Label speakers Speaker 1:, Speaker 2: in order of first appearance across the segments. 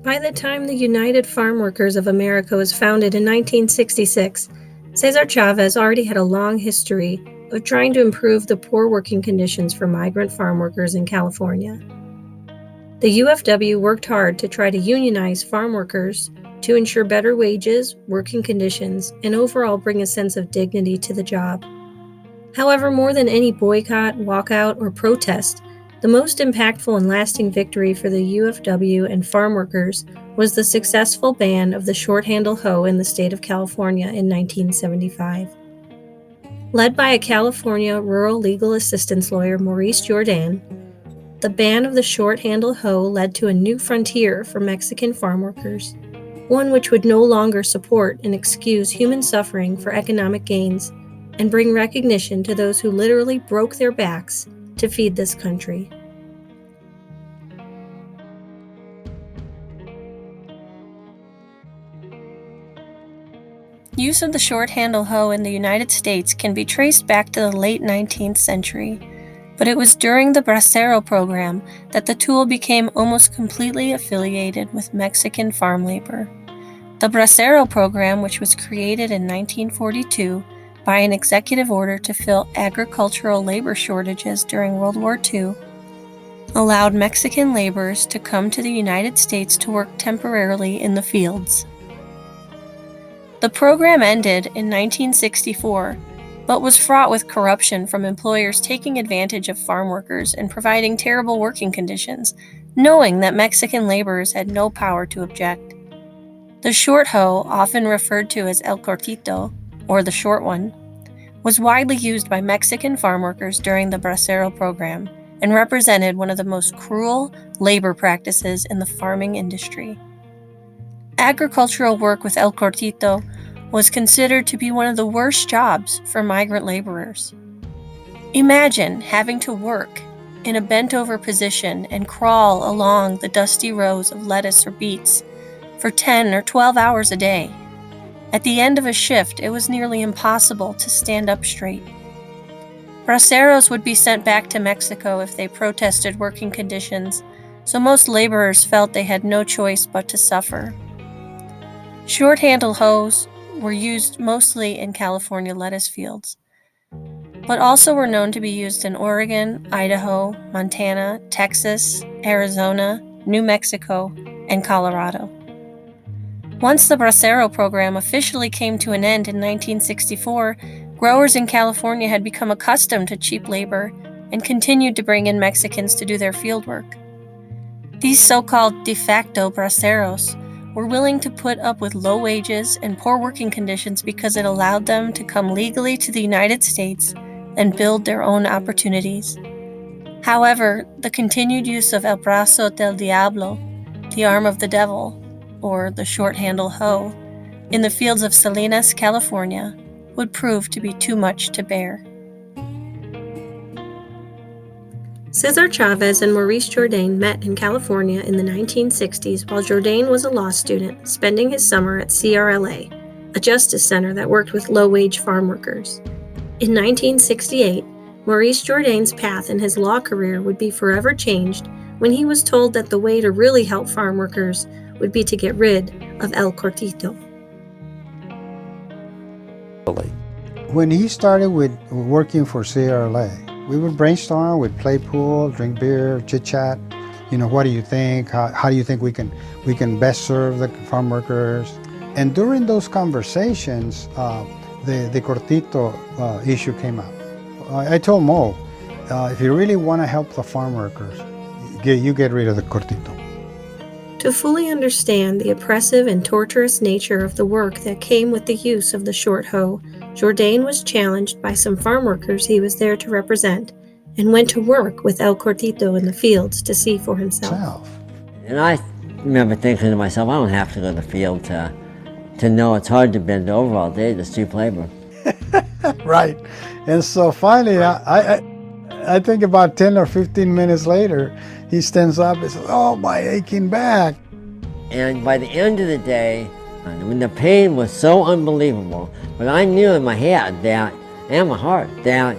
Speaker 1: By the time the United Farm Workers of America was founded in 1966, Cesar Chavez already had a long history of trying to improve the poor working conditions for migrant farm workers in California. The UFW worked hard to try to unionize farm workers to ensure better wages, working conditions, and overall bring a sense of dignity to the job. However, more than any boycott, walkout, or protest, the most impactful and lasting victory for the UFW and farm workers was the successful ban of the short-handle hoe in the state of California in 1975. Led by a California rural legal assistance lawyer, Maurice Jourdain, the ban of the short-handle hoe led to a new frontier for Mexican farm workers, one which would no longer support and excuse human suffering for economic gains and bring recognition to those who literally broke their backs to feed this country. Use of the short-handle hoe in the United States can be traced back to the late 19th century, but it was during the Bracero program that the tool became almost completely affiliated with Mexican farm labor. The Bracero program, which was created in 1942 by an executive order to fill agricultural labor shortages during World War II, allowed Mexican laborers to come to the United States to work temporarily in the fields. The program ended in 1964, but was fraught with corruption from employers taking advantage of farm workers and providing terrible working conditions, knowing that Mexican laborers had no power to object. The short hoe, often referred to as El Cortito, or the short one, was widely used by Mexican farm workers during the Bracero program and represented one of the most cruel labor practices in the farming industry. Agricultural work with El Cortito was considered to be one of the worst jobs for migrant laborers. Imagine having to work in a bent-over position and crawl along the dusty rows of lettuce or beets for 10 or 12 hours a day. At the end of a shift, it was nearly impossible to stand up straight. Braceros would be sent back to Mexico if they protested working conditions, so most laborers felt they had no choice but to suffer. Short-handle hoes were used mostly in California lettuce fields, but also were known to be used in Oregon, Idaho, Montana, Texas, Arizona, New Mexico, and Colorado. Once the Bracero program officially came to an end in 1964, growers in California had become accustomed to cheap labor and continued to bring in Mexicans to do their fieldwork. These so-called de facto braceros were willing to put up with low wages and poor working conditions because it allowed them to come legally to the United States and build their own opportunities. However, the continued use of el brazo del diablo, the arm of the devil, or the short-handle hoe, in the fields of Salinas, California, would prove to be too much to bear. Cesar Chavez and Maurice Jourdain met in California in the 1960s while Jourdain was a law student, spending his summer at CRLA, a justice center that worked with low-wage farm workers. In 1968, Maurice Jourdain's path in his law career would be forever changed when he was told that the way to really help farm workers would be to get rid of El Cortito.
Speaker 2: When he started with working for CRLA, we would brainstorm, we'd play pool, drink beer, chit-chat. What do you think? How do you think we can best serve the farm workers? And during those conversations, the Cortito issue came up. I told Mo, if you really want to help the farm workers, you get rid of the Cortito.
Speaker 1: To fully understand the oppressive and torturous nature of the work that came with the use of the short hoe, Jourdain was challenged by some farm workers he was there to represent and went to work with El Cortito in the fields to see for himself.
Speaker 3: And I remember thinking to myself, I don't have to go to the field to know it's hard to bend over all day to cheap labor.
Speaker 2: Right. And so finally, I think about 10 or 15 minutes later, he stands up and says, "Oh, my aching back."
Speaker 3: And by the end of the day, when the pain was so unbelievable, but I knew in my head that, and my heart, that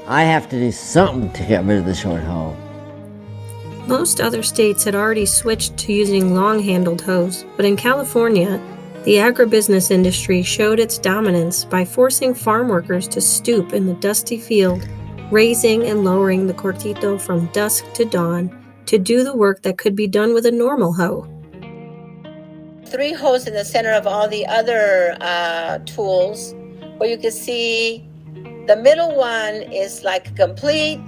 Speaker 3: I have to do something to get rid of the short hoe.
Speaker 1: Most other states had already switched to using long-handled hoes, but in California, the agribusiness industry showed its dominance by forcing farm workers to stoop in the dusty field, raising and lowering the cortito from dusk to dawn to do the work that could be done with a normal hoe.
Speaker 4: 3 holes in the center of all the other tools, where you can see the middle one is like a complete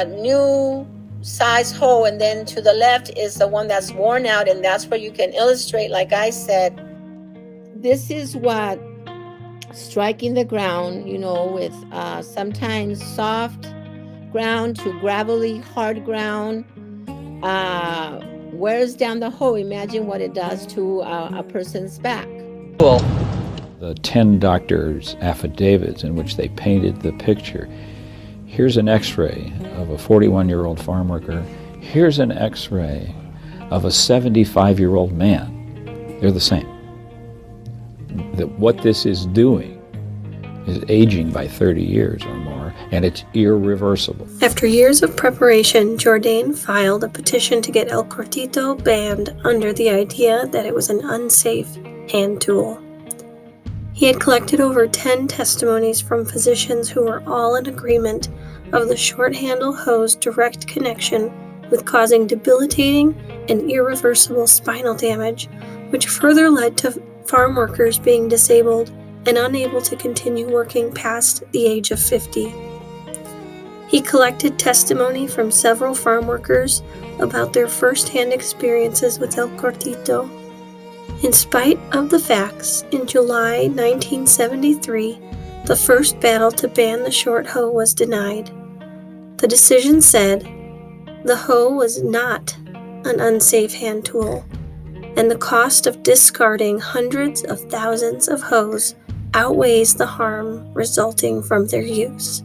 Speaker 4: new size hole, and then to the left is the one that's worn out, and that's where you can illustrate, like I said. This is what striking the ground, with sometimes soft ground to gravelly, hard ground, wears down the hole. Imagine what it does to a person's back.
Speaker 5: The 10 doctors' affidavits in which they painted the picture. Here's an x-ray of a 41-year-old farm worker. Here's an x-ray of a 75-year-old man. They're the same. What this is doing is aging by 30 years or more, and it's irreversible.
Speaker 1: After years of preparation, Jourdain filed a petition to get El Cortito banned under the idea that it was an unsafe hand tool. He had collected over 10 testimonies from physicians who were all in agreement of the short-handle hoe's direct connection with causing debilitating and irreversible spinal damage, which further led to farm workers being disabled and unable to continue working past the age of 50. He collected testimony from several farm workers about their first-hand experiences with El Cortito. In spite of the facts, in July 1973, the first battle to ban the short hoe was denied. The decision said the hoe was not an unsafe hand tool, and the cost of discarding hundreds of thousands of hoes outweighs the harm resulting from their use.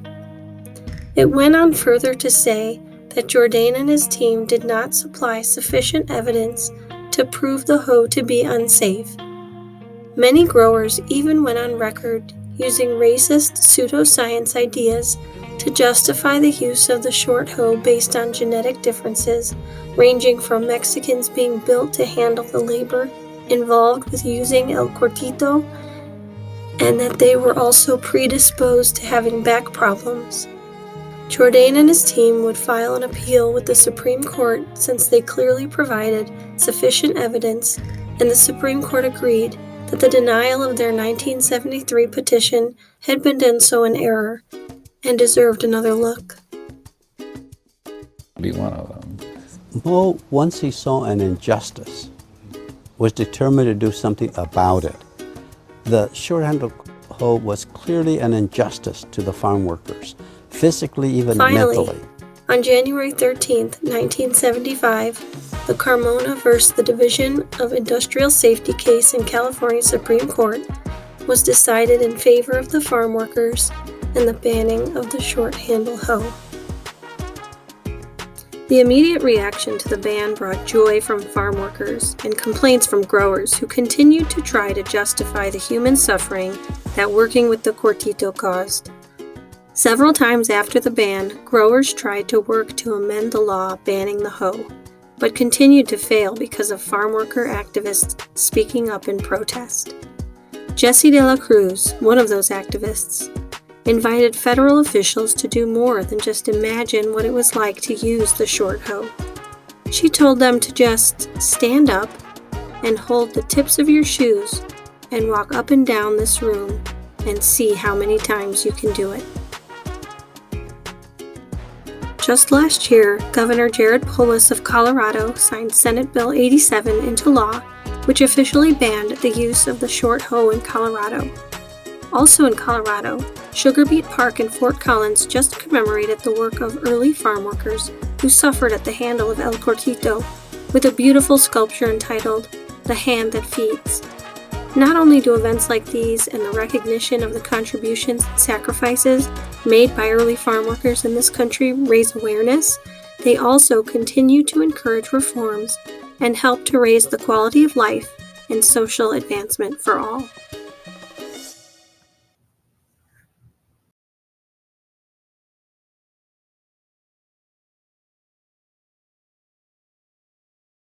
Speaker 1: It went on further to say that Jourdain and his team did not supply sufficient evidence to prove the hoe to be unsafe. Many growers even went on record using racist pseudoscience ideas to justify the use of the short hoe based on genetic differences, ranging from Mexicans being built to handle the labor involved with using El Cortito, and that they were also predisposed to having back problems. Jourdain and his team would file an appeal with the Supreme Court since they clearly provided sufficient evidence, and the Supreme Court agreed that the denial of their 1973 petition had been done so in error and deserved another look.
Speaker 5: Be one of them.
Speaker 6: Mo, once he saw an injustice, was determined to do something about it. The short-handled hoe was clearly an injustice to the farm workers, physically, even mentally.
Speaker 1: On January 13, 1975, the Carmona versus the Division of Industrial Safety case in California Supreme Court was decided in favor of the farm workers and the banning of the short-handle hoe. The immediate reaction to the ban brought joy from farm workers and complaints from growers who continued to try to justify the human suffering that working with the Cortito caused. Several times after the ban, growers tried to work to amend the law banning the hoe, but continued to fail because of farm worker activists speaking up in protest. Jesse de la Cruz, one of those activists, invited federal officials to do more than just imagine what it was like to use the short hoe. She told them to just stand up and hold the tips of your shoes and walk up and down this room and see how many times you can do it. Just last year, Governor Jared Polis of Colorado signed Senate Bill 87 into law, which officially banned the use of the short hoe in Colorado. Also in Colorado, Sugar Beet Park in Fort Collins just commemorated the work of early farm workers who suffered at the handle of El Cortito with a beautiful sculpture entitled The Hand That Feeds. Not only do events like these and the recognition of the contributions and sacrifices made by early farm workers in this country raise awareness, they also continue to encourage reforms and help to raise the quality of life and social advancement for all.